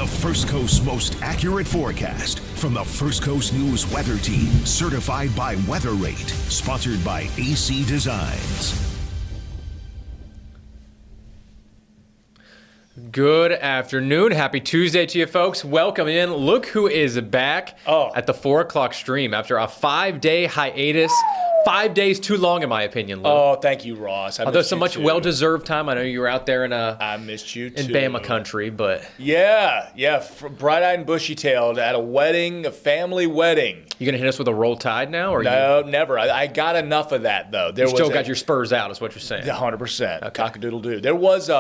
The First Coast's most accurate forecast from the First Coast News Weather Team, certified by Weather Rate, sponsored by AC Designs. Good afternoon. Happy Tuesday to you folks. Welcome in. Look who is back at the 4 o'clock stream after a 5-day hiatus. 5 days too long, in my opinion, Lou. Oh, thank you, Ross. Although so much well-desered time. I know you were out there I missed you, too. in Bama country, but... Yeah. Bright-eyed and bushy-tailed at a wedding, a family wedding. You going to hit us with a roll tide now? Or No, never. I got enough of that, though. You still got your spurs out, is what you're saying. 100%. Okay. Cock-a-doodle-doo. There was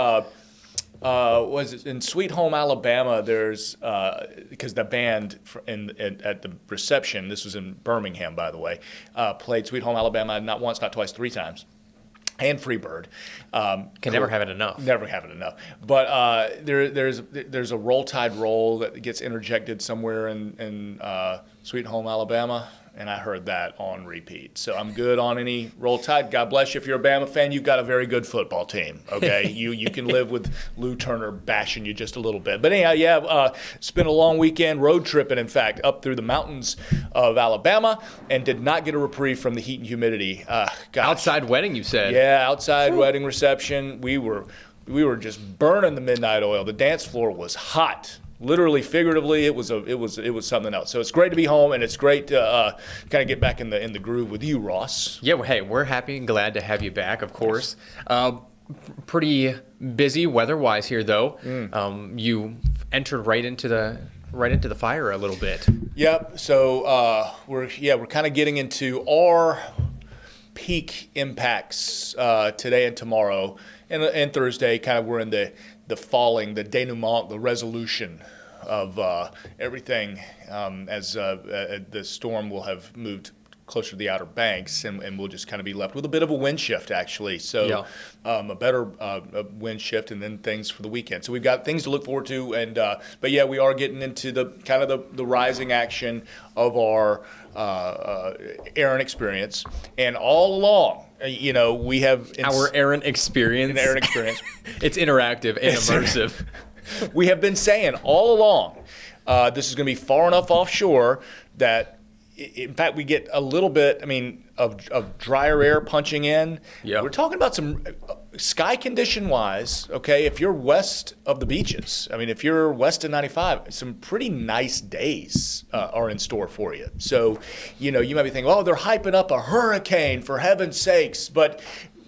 in Sweet Home Alabama, there's because the band at the reception, this was in Birmingham, by the way, played Sweet Home Alabama not once, not twice, 3 times, and Freebird. Can never have it enough. Never have it enough. But there's a Roll Tide roll that gets interjected somewhere in Sweet Home Alabama. And I heard that on repeat. So I'm good on any Roll Tide. God bless you. If you're a Bama fan, you've got a very good football team, okay? you can live with Lou Turner bashing you just a little bit. But anyhow, it's been a long weekend, road tripping, in fact, up through the mountains of Alabama, and did not get a reprieve from the heat and humidity. Outside wedding, you said? Yeah, outside wedding reception. We were just burning the midnight oil. The dance floor was hot. Literally, figuratively, it was something else. So it's great to be home, and it's great to kind of get back in the groove with you, Ross. Yeah, well, hey, we're happy and glad to have you back, of course. Pretty busy weather-wise here, though. You entered right into the fire a little bit. Yep. So we're kind of getting into our peak impacts today and tomorrow, and Thursday. Kind of we're in the falling, the denouement, the resolution of everything as the storm will have moved closer to the Outer Banks, and we'll just kind of be left with a bit of a wind shift, actually. So a better wind shift, and then things for the weekend. So we've got things to look forward to, and but yeah, we are getting into the kind of the rising action of our Erin experience, and all along, we have our Erin experience. An Erin experience. It's interactive and immersive. We have been saying all along, this is going to be far enough offshore that, in fact, we get a little bit, of drier air punching in. Yep. We're talking about some sky condition-wise, okay, if you're west of the beaches, if you're west of 95, some pretty nice days are in store for you. So, you might be thinking, they're hyping up a hurricane, for heaven's sakes, but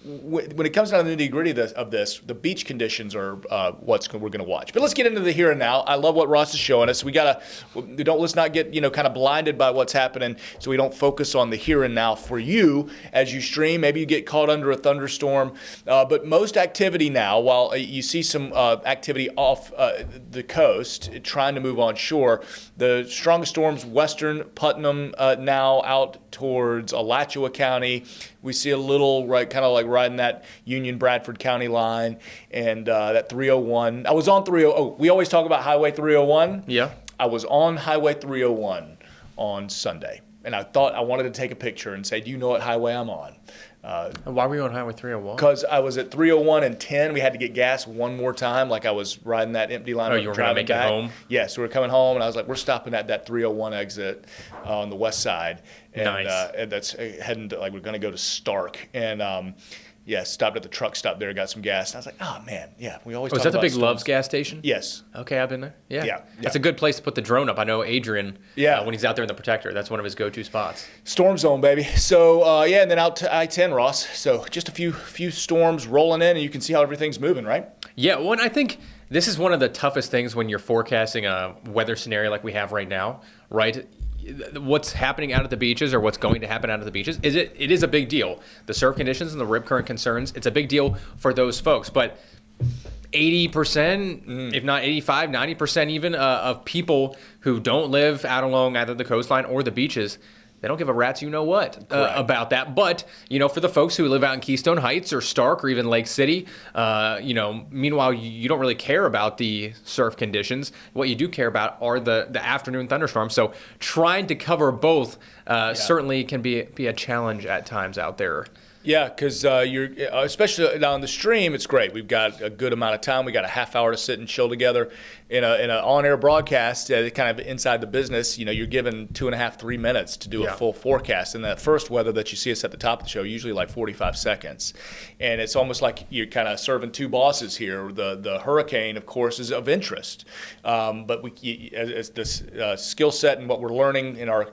when it comes down to the nitty-gritty of this, the beach conditions are we're going to watch. But let's get into the here and now. I love what Ross is showing us. Let's not get kind of blinded by what's happening, so we don't focus on the here and now for you as you stream. Maybe you get caught under a thunderstorm, but most activity now, while you see some activity off the coast trying to move on shore, the strongest storms western Putnam now out towards Alachua County. We see a little kind of like riding that Union-Bradford County line, and that 301. I was on 301. We always talk about Highway 301. Yeah. I was on Highway 301 on Sunday, and I thought I wanted to take a picture and say, do you know what highway I'm on? Why were you on Highway 301? Because I was at 301 and 10. We had to get gas one more time, like I was riding that empty line. Oh, you were going to make it home? Yeah, so we were coming home, and I was like, we're stopping at that 301 exit on the west side. And, nice. And that's heading to, we're going to go to Stark. And, stopped at the truck stop there, got some gas. And I was like, oh, man, yeah, we always talk is that about the Big storms. Love's gas station? Yes. Okay, I've been there. Yeah. That's a good place to put the drone up. I know Adrian, when he's out there in the Protector, that's one of his go-to spots. Storm zone, baby. So, and then out to I-10, Ross. So just a few storms rolling in, and you can see how everything's moving, right? Yeah, well, and I think this is one of the toughest things when you're forecasting a weather scenario like we have right now, right? What's happening out at the beaches, or what's going to happen out at the beaches, it is a big deal. The surf conditions and the rip current concerns, it's a big deal for those folks. But 80%, if not 85, 90% even, of people who don't live out along either the coastline or the beaches, they don't give a rat's you-know-what about that. But, for the folks who live out in Keystone Heights or Stark or even Lake City, meanwhile, you don't really care about the surf conditions. What you do care about are the afternoon thunderstorms. So trying to cover both certainly can be a challenge at times out there. Yeah, because you're especially now on the stream, it's great. We've got a good amount of time. We got a half hour to sit and chill together in an on-air broadcast. Kind of inside the business, you're given 2.5, 3 minutes to do a full forecast. And that first weather that you see us at the top of the show, usually like 45 seconds, and it's almost like you're kind of serving two bosses here. The hurricane, of course, is of interest, but as this skill set and what we're learning in our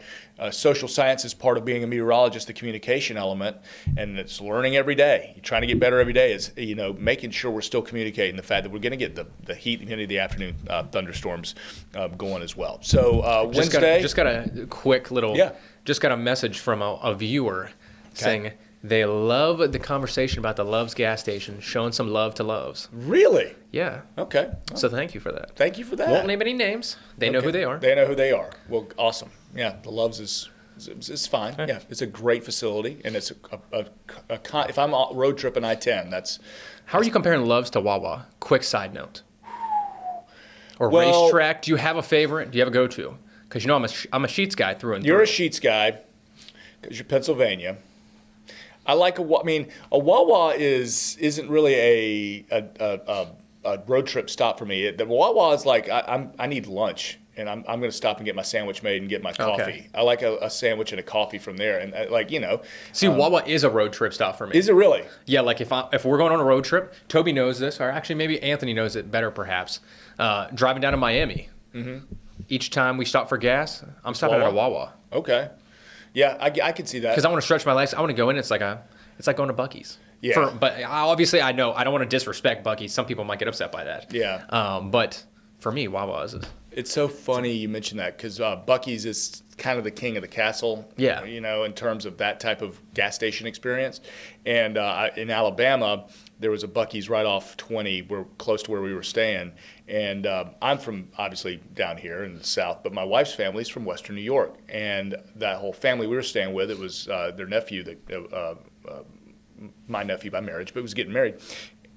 social science is part of being a meteorologist, the communication element, and it's learning every day. You're trying to get better every day. Is making sure we're still communicating the fact that we're going to get the heat and the afternoon thunderstorms going as well. So Wednesday, just got a quick little, just got a message from a viewer saying they love the conversation about the Love's gas station, showing some love to Love's. Really? Yeah. Okay. So thank you for that. Thank you for that. Won't name any names. They know who they are. They know who they are. Well, awesome. Yeah, the Love's is fine. Right. Yeah, it's a great facility, and it's if I'm road tripping I-10, that's. How are you comparing Love's to Wawa? Quick side note. Or racetrack. Do you have a favorite? Do you have a go-to? Because I'm a Sheetz guy through and through. You're a Sheetz guy because you're Pennsylvania. I like a Wawa isn't really a road trip stop for me. The Wawa is like I need lunch, and I'm going to stop and get my sandwich made and get my coffee. Okay. I like a sandwich and a coffee from there, and See, Wawa is a road trip stop for me. Is it really? Yeah, like if we're going on a road trip, Toby knows this, or actually maybe Anthony knows it better, perhaps. Driving down to Miami, each time we stop for gas, I'm stopping at a Wawa. Okay. Yeah, I can see that. Because I want to stretch my legs. I want to go in. It's like going to Buc-ee's. Yeah. But obviously, I know I don't want to disrespect Buc-ee's. Some people might get upset by that. Yeah. But for me, Wawa is. It's so funny you mentioned that because Buc-ee's is kind of the king of the castle. Yeah. In terms of that type of gas station experience, and in Alabama there was a Buc-ee's right off 20, we're close to where we were staying. And I'm from, obviously, down here in the South, but my wife's family is from Western New York. And that whole family we were staying with, it was their nephew, my nephew by marriage, but was getting married.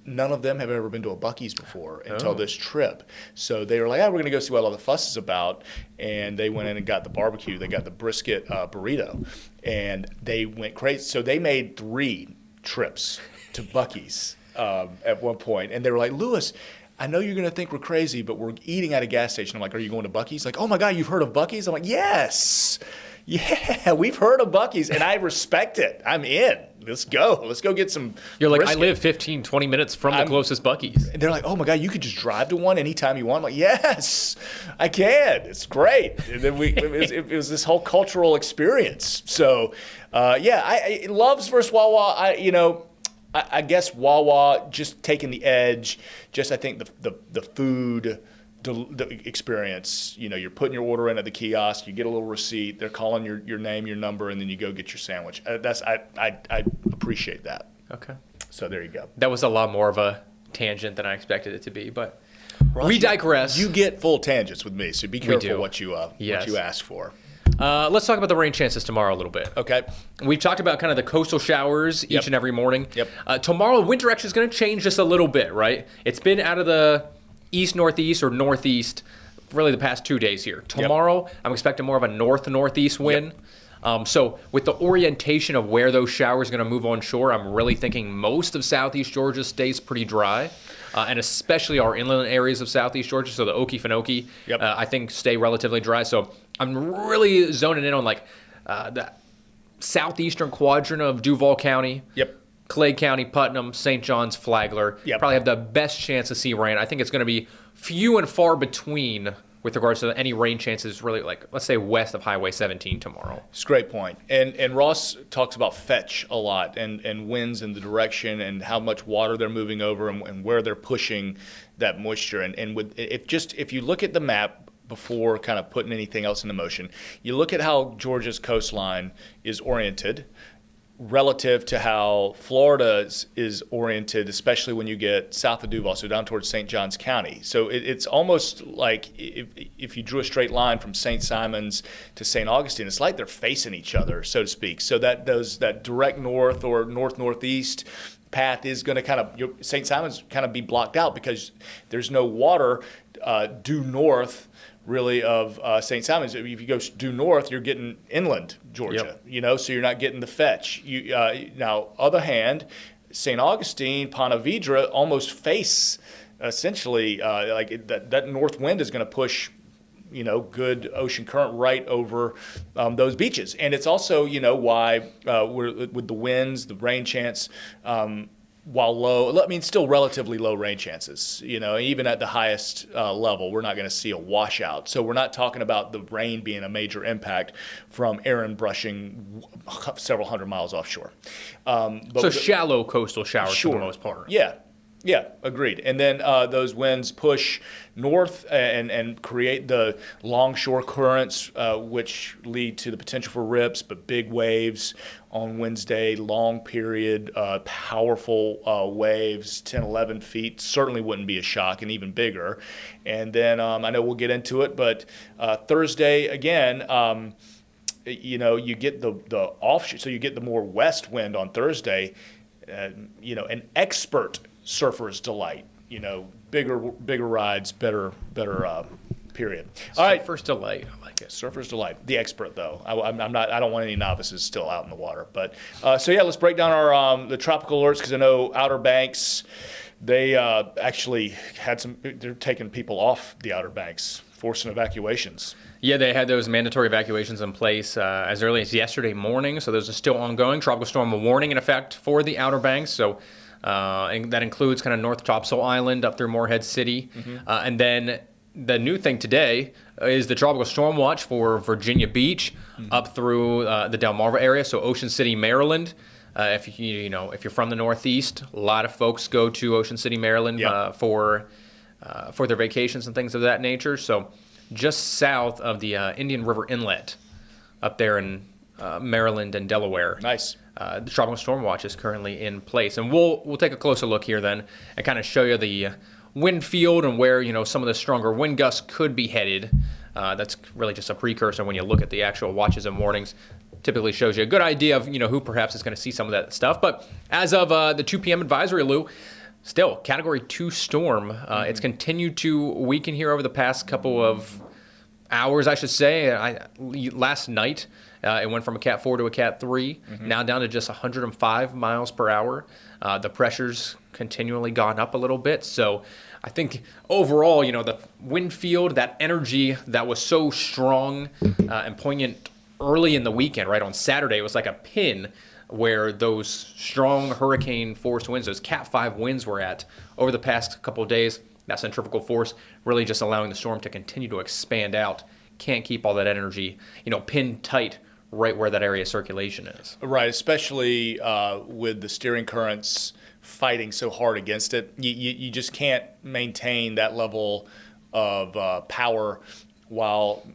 None of them have ever been to a Buc-ee's before until this trip. So they were like, we're going to go see what all the fuss is about. And they went in and got the barbecue. They got the brisket burrito. And they went crazy. So they made 3 trips to Buc-ee's at one point. And they were like, Lewis, I know you're going to think we're crazy, but we're eating at a gas station. I'm like, are you going to Buc-ee's? Like, oh, my God, you've heard of Buc-ee's? I'm like, yes. Yeah, we've heard of Buc-ee's, and I respect it. I'm in. Let's go. Let's go get some You're like, brisket. I live 15, 20 minutes from the closest Buc-ee's. And they're like, oh, my God, you could just drive to one anytime you want. I'm like, yes, I can. It's great. And then it was this whole cultural experience. So, Love's versus Wawa, I guess Wawa just taking the edge. Just I think the food experience. You're putting your order in at the kiosk. You get a little receipt. They're calling your name, your number, and then you go get your sandwich. I appreciate that. Okay. So there you go. That was a lot more of a tangent than I expected it to be, but we digress. You get full tangents with me, so be careful what you ask for. Let's talk about the rain chances tomorrow a little bit. Okay. We've talked about kind of the coastal showers each and every morning. Yep. Tomorrow, wind direction is going to change just a little bit, right? It's been out of the east-northeast or northeast really the past 2 days here. Tomorrow, I'm expecting more of a north-northeast wind. So with the orientation of where those showers are going to move on shore, I'm really thinking most of southeast Georgia stays pretty dry. And especially our inland areas of southeast Georgia, so the Okefenokee, I think stay relatively dry. So I'm really zoning in on the southeastern quadrant of Duval County, Clay County, Putnam, St. John's, Flagler. Probably have the best chance to see rain. I think it's going to be few and far between with regards to any rain chances really, let's say west of Highway 17 tomorrow. It's a great point. And Ross talks about fetch a lot and winds and the direction and how much water they're moving over and where they're pushing that moisture. And if you look at the map before kind of putting anything else into motion, you look at how Georgia's coastline is oriented relative to how Florida is oriented, especially when you get south of Duval, so down towards St. Johns County. So it's almost like if you drew a straight line from St. Simons to St. Augustine, it's like they're facing each other, so to speak. So that direct north or north-northeast path is going to kind of, St. Simons kind of be blocked out because there's no water due north really of St. Simons. If you go due north, you're getting inland Georgia, so you're not getting the fetch. Now, other hand, St. Augustine, Ponte Vedra almost face essentially that north wind is going to push good ocean current right over those beaches. And it's also, why we're with the winds, the rain chance, while low, still relatively low rain chances, even at the highest level, we're not going to see a washout. So we're not talking about the rain being a major impact from Erin brushing several hundred miles offshore. So shallow coastal showers for the most part. Yeah, agreed. And then those winds push north and create the longshore currents, which lead to the potential for rips, but big waves on Wednesday, long period, powerful waves, 10, 11 feet, certainly wouldn't be a shock, and even bigger. And then I know we'll get into it, but Thursday, again, you get the offshore, so you get the more west wind on Thursday, an expert surfer's delight, bigger rides, better period. All right, Surfer's delight. I like it. Surfer's delight. The expert though. I'm not. I don't want any novices still out in the water. But let's break down our the tropical alerts, because I know Outer Banks, they actually had they're taking people off the Outer Banks, forcing evacuations. Yeah, they had those mandatory evacuations in place as early as yesterday morning. So those are still ongoing. Tropical storm warning in effect for the Outer Banks. So. And that includes kind of North Topsail Island up through Morehead City. And then the new thing today is the tropical storm watch for Virginia Beach up through the Delmarva area, so Ocean City, Maryland. If you're from the Northeast, a lot of folks go to Ocean City, Maryland for their vacations and things of that nature. So just south of the Indian River Inlet up there in Maryland and Delaware. Nice. The tropical storm watch is currently in place, and we'll take a closer look here then and kind of show you the wind field and where some of the stronger wind gusts could be headed. That's really just a precursor when you look at the actual watches and warnings. Typically shows you a good idea of who perhaps is going to see some of that stuff. But as of the 2 p.m. advisory, Lou, still Category 2 storm. It's continued to weaken here over the past couple of hours, I should say. Last night. It went from a Cat 4 to a Cat 3, now down to just 105 miles per hour. The pressure's continually gone up a little bit. So I think overall, the wind field, that energy that was so strong and poignant early in the weekend, right on Saturday, it was like a pin where those strong hurricane force winds, those Cat 5 winds were at over the past couple of days. That centrifugal force really just allowing the storm to continue to expand out. Can't keep all that energy, pinned tight right where that area of circulation is. Right, especially with the steering currents fighting so hard against it. You just can't maintain that level of power while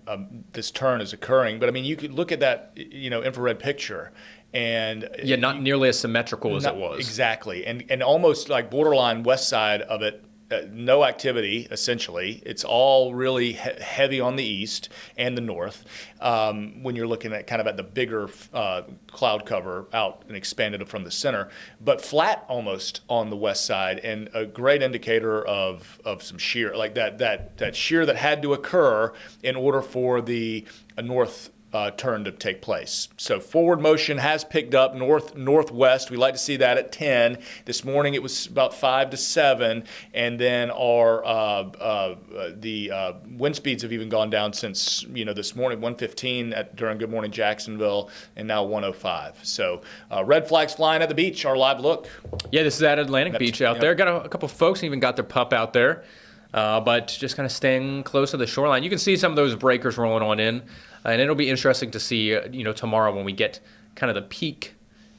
this turn is occurring. But, you could look at that, infrared picture. And not nearly as symmetrical as it was. Exactly. And almost like borderline west side of it, no activity, essentially. It's all really heavy on the east and the north when you're looking at kind of at the bigger cloud cover out and expanded from the center, but flat almost on the west side, and a great indicator of some shear, like that shear that had to occur in order for the north turn to take place. So forward motion has picked up northwest. We like to see that at 10. This morning it was about 5 to 7, and then our the wind speeds have even gone down since this morning. 115 during Good Morning Jacksonville, and now 105. So red flags flying at the beach. Our live look. Yeah, this is at Atlantic Beach out there. Got a couple folks even got their pup out there. But just kind of staying close to the shoreline. You can see some of those breakers rolling on in, and it'll be interesting to see, tomorrow when we get kind of the peak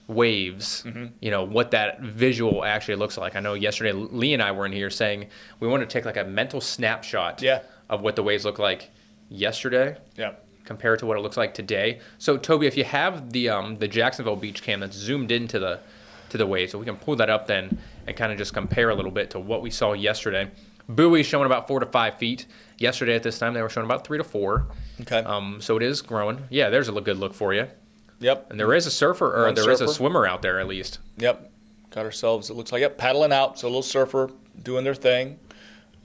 waves, what that visual actually looks like. I know yesterday Lee and I were in here saying we want to take like a mental snapshot of what the waves look like yesterday compared to what it looks like today. So, Toby, if you have the Jacksonville beach cam that's zoomed into the waves, so we can pull that up then and kind of just compare a little bit to what we saw yesterday. Buoy showing about 4 to 5 feet. Yesterday at this time, they were showing about 3 to 4. Okay. So it is growing. Yeah, there's a good look for you. Yep. And there is a surfer, or there is a swimmer out there at least. Yep. Got ourselves, it looks like, paddling out. So a little surfer doing their thing.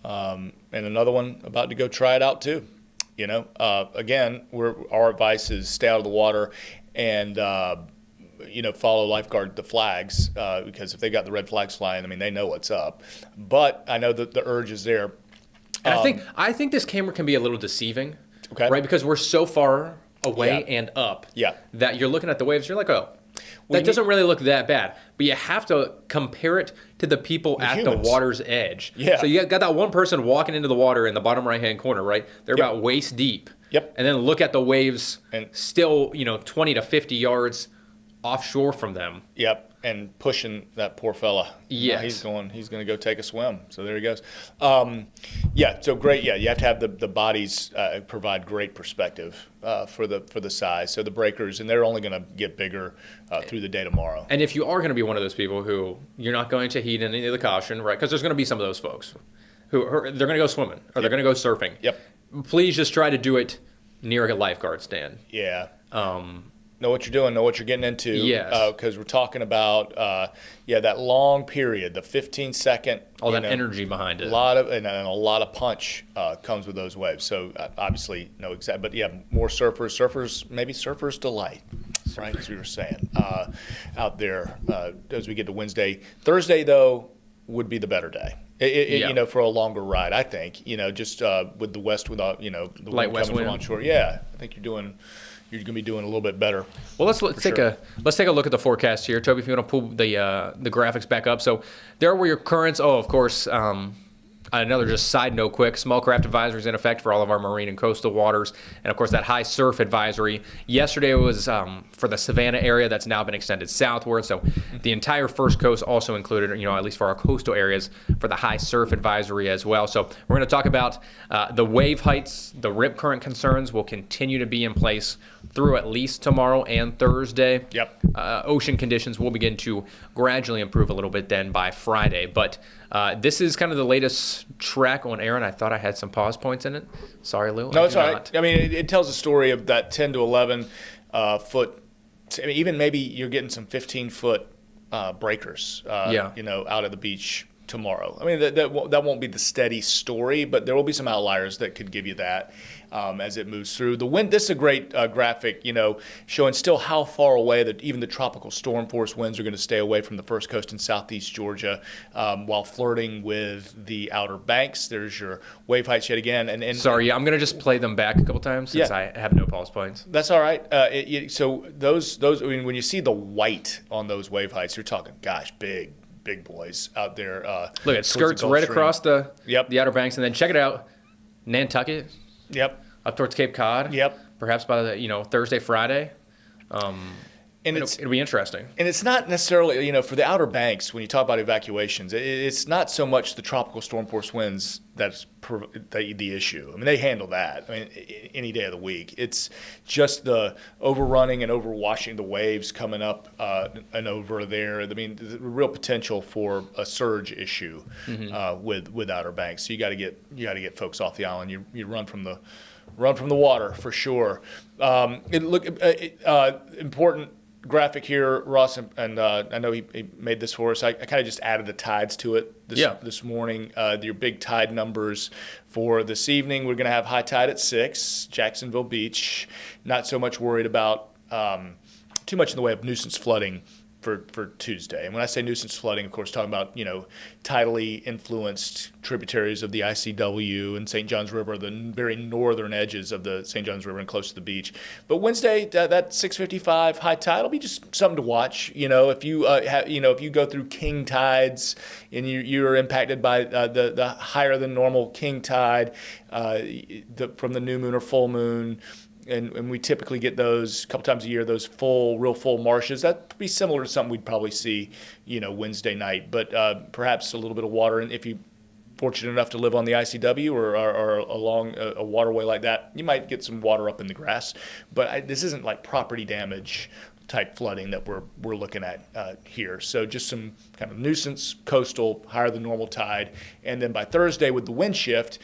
And another one about to go try it out too. Again, our advice is stay out of the water and follow the flags because if they got the red flags flying, I mean, they know what's up. But I know that the urge is there. And I think this camera can be a little deceiving, Okay. right? Because we're so far away Yeah. and up Yeah. that you're looking at the waves, you're like, oh, that doesn't really look that bad. But you have to compare it to the people at humans. the water's edge. Yeah. So you got that one person walking into the water in the bottom right-hand corner, right? They're Yep. about waist deep. Yep. And then look at the waves And- still, 20 to 50 yards offshore from them. Yep, and pushing that poor fella. Yes. He's going to go take a swim. So there he goes. So great. Yeah, you have to have the bodies provide great perspective for the size. So the breakers, and they're only going to get bigger through the day tomorrow. And if you are going to be one of those people who you're not going to heed any of the caution, right? Because there's going to be some of those folks who they're going to go swimming or they're going to go surfing. Yep. Please just try to do it near a lifeguard stand. Yeah. Know what you're doing, know what you're getting into. Yes. Because we're talking about, that long period, the 15-second. All that energy behind it. A lot of punch comes with those waves. So obviously, no exact, but yeah, more surfers, maybe surfers delight, right? As we were saying out there as we get to Wednesday. Thursday though would be the better day. For a longer ride, I think. Just with the west, the Light west coming from wind. onshore. Yeah, I think you're going to be doing a little bit better. Well, let's take a look at the forecast here, Toby. If you want to pull the graphics back up, so there were your currents. Oh, of course. Another just side note, quick: small craft advisory is in effect for all of our marine and coastal waters, and of course that high surf advisory. Yesterday was for the Savannah area. That's now been extended southward, so the entire first coast also included, at least for our coastal areas, for the high surf advisory as well. So we're going to talk about the wave heights. The rip current concerns will continue to be in place through at least tomorrow and Thursday. Yep. Ocean conditions will begin to gradually improve a little bit then by Friday, but this is kind of the latest track on Erin. I thought I had some pause points in it. Sorry, Lou. No, it's all right. I mean, it tells a story of that 10 to 11 foot. I mean, even maybe you're getting some 15-foot breakers. Out at the beach tomorrow. I mean, that won't be the steady story, but there will be some outliers that could give you that as it moves through. The wind, this is a great graphic, showing still how far away that even the tropical storm force winds are going to stay away from the first coast in southeast Georgia while flirting with the Outer Banks. There's your wave heights yet again. And Sorry, I'm going to just play them back a couple times since I have no pause points. That's all right. So those, I mean, when you see the white on those wave heights, you're talking, gosh, big boys out there. Look at skirts right across the Outer Banks, and then check it out, Nantucket. Yep. Up towards Cape Cod. Yep. Perhaps by the Thursday, Friday. And it'll be interesting. And it's not necessarily, for the Outer Banks, when you talk about evacuations, it's not so much the tropical storm force winds that's the issue. I mean, they handle that. I mean, any day of the week. It's just the overrunning and overwashing the waves coming up and over there. I mean, the real potential for a surge issue with Outer Banks. So you got to get folks off the island. You run from the water for sure. Important graphic here, Ross, and I know he made this for us. I kind of just added the tides to it this morning. Your big tide numbers for this evening. We're going to have high tide at 6, Jacksonville Beach. Not so much worried about too much in the way of nuisance flooding for Tuesday. And when I say nuisance flooding, of course, talking about, tidally influenced tributaries of the ICW and St. Johns River, the very northern edges of the St. Johns River and close to the beach. But Wednesday, that 6:55 high tide will be just something to watch. If you if you go through king tides and you're impacted by the higher than normal king tide from the new moon or full moon. And we typically get those a couple times a year, those real full marshes. That'd be similar to something we'd probably see, Wednesday night. But perhaps a little bit of water. And if you're fortunate enough to live on the ICW or along a waterway like that, you might get some water up in the grass. But this isn't like property damage type flooding that we're looking at here. So just some kind of nuisance, coastal, higher than normal tide. And then by Thursday with the wind shift,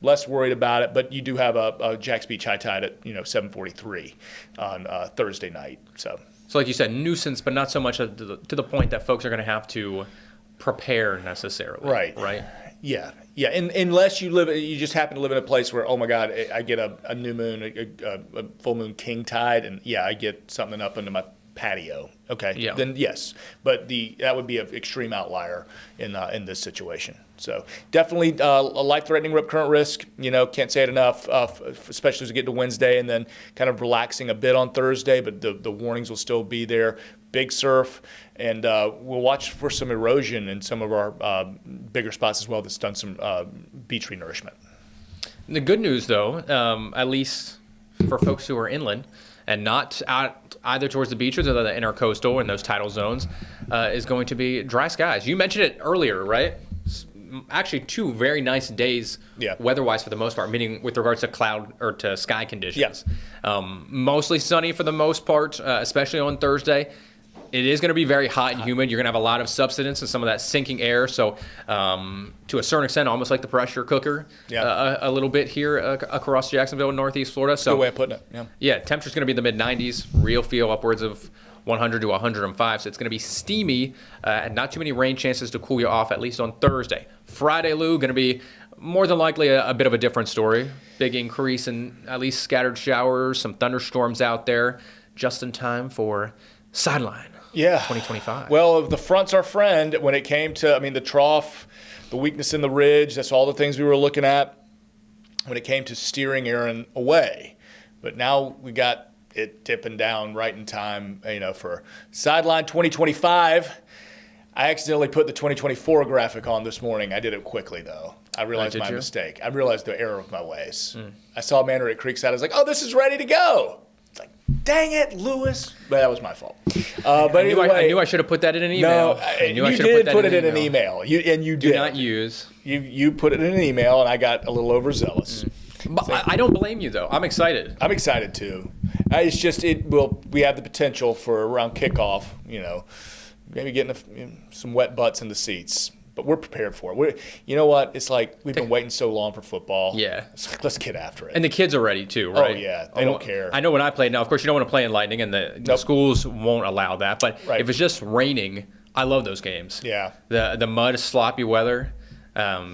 less worried about it, but you do have a Jacks Beach high tide at 7:43 on Thursday night. So like you said, nuisance, but not so much to the point that folks are going to have to prepare necessarily. Right. Yeah, and unless you just happen to live in a place where, oh my God, I get a new moon, a full moon king tide, and yeah, I get something up into my patio. Okay, Yeah. then yes, but that would be an extreme outlier in this situation. So definitely a life-threatening rip current risk. Can't say it enough, especially as we get to Wednesday, and then kind of relaxing a bit on Thursday. But the warnings will still be there. Big surf, and we'll watch for some erosion in some of our bigger spots as well. That's done some beach renourishment. The good news, though, at least for folks who are inland and not out either towards the beaches or the intercoastal and those tidal zones, is going to be dry skies. You mentioned it earlier, right? Actually, 2 very nice days weather-wise for the most part, meaning with regards to cloud or to sky conditions. Mostly sunny for the most part, especially on Thursday. It is going to be very hot and humid. You're going to have a lot of subsidence and some of that sinking air. So to a certain extent, almost like the pressure cooker a little bit here across Jacksonville and Northeast Florida. So good way of putting it. Yeah, temperature's going to be in the mid-90s. Real feel upwards of 100 to 105. So it's going to be steamy and not too many rain chances to cool you off, at least on Thursday. Friday, Lou, going to be more than likely a bit of a different story. Big increase in at least scattered showers, some thunderstorms out there, just in time for sideline. 2025. Well, the front's our friend when it came to, the trough, the weakness in the ridge, that's all the things we were looking at when it came to steering Erin away. But now we got it dipping down right in time, for sideline 2025. I accidentally put the 2024 graphic on this morning. I did it quickly, though. I realized my mistake. I realized the error of my ways. I saw Manor at Creekside. I was like, oh, this is ready to go. It's like, dang it, Lewis. But that was my fault. But I knew I should have put that in an email. No, you did put it in an email. You did. Do not use. You put it in an email, and I got a little overzealous. But I don't blame you, though. I'm excited. I'm excited, too. It's just we have the potential for around kickoff, maybe getting some wet butts in the seats. But we're prepared for it. You know what? It's like we've been waiting so long for football. Yeah. Let's get after it. And the kids are ready, too, right? Oh, yeah. They don't care. I know when I played. Now, of course, you don't want to play in lightning, and the schools won't allow that. But if it's just raining, I love those games. Yeah. The mud, sloppy weather. A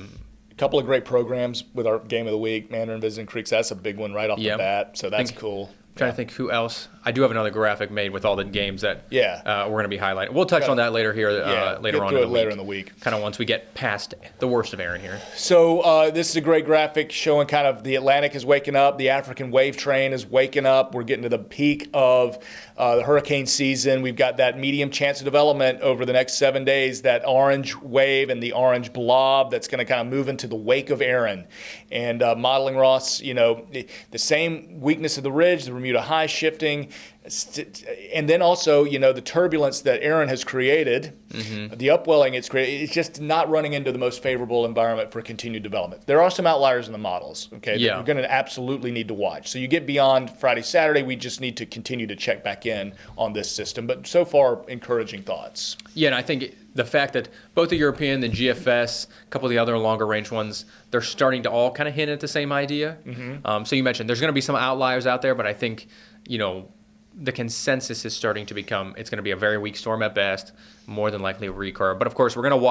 couple of great programs with our game of the week, Mandarin visiting Creeks. That's a big one right off the bat. So that's cool. Trying to think who else. I do have another graphic made with all the games that we're going to be highlighting. We'll touch on that later here, later on in the week. Kind of once we get past the worst of Erin here. So this is a great graphic showing kind of the Atlantic is waking up, the African wave train is waking up. We're getting to the peak of the hurricane season. We've got that medium chance of development over the next 7 days, that orange wave and the orange blob that's going to kind of move into the wake of Erin. And modeling Ross, the same weakness of the ridge, the Bermuda High shifting, and then also, the turbulence that Erin has created, the upwelling it's created, it's just not running into the most favorable environment for continued development. There are some outliers in the models, that we're going to absolutely need to watch. So you get beyond Friday, Saturday, we just need to continue to check back in on this system. But so far, encouraging thoughts. Yeah, and I think the fact that both the European, the GFS, a couple of the other longer range ones, they're starting to all kind of hint at the same idea. So you mentioned there's going to be some outliers out there, but I think, the consensus is starting to become it's going to be a very weak storm at best, more than likely a recur. But of course, we're going to watch